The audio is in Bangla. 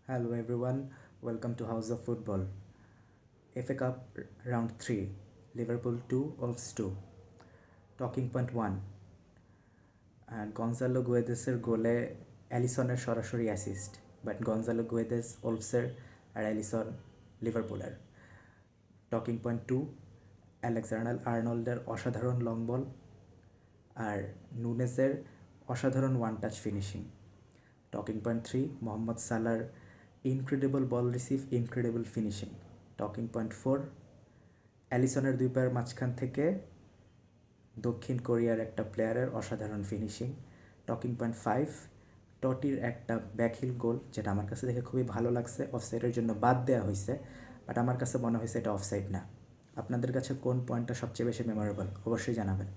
Hello everyone, welcome to House of Football. FA Cup Round 3, Liverpool 2, Wolves 2. Talking point 1. Goncalo গুয়েদেসের গোলে অ্যালিসনের সরাসরি অ্যাসিস্ট, বাট গঞ্জালো গুয়েদেস ওলভসের আর অ্যালিসন লিভারপুলের। Talking point 2. অ্যালেক্সান্ডার আর্নল্ডের অসাধারণ লং বল আর নুনেজের অসাধারণ one touch finishing. Talking point 3. Mohamed সালার incredible ball receive, incredible finishing. Talking point 4. অ্যালিসনের দুই পায়ের মাঝখান থেকে দক্ষিণ কোরিয়ার একটা প্লেয়ারের অসাধারণ ফিনিশিং। Talking point 5. টটির একটা ব্যাকহিল গোল, যেটা আমার কাছে দেখে খুবই ভালো লাগছে। অফসাইডের জন্য বাদ দেওয়া হয়েছে, বাট আমার কাছে মনে হয়েছে এটা অফসাইড না। আপনাদের কাছে কোন পয়েন্টটা সবচেয়ে বেশি মেমোরেবল অবশ্যই জানাবেন।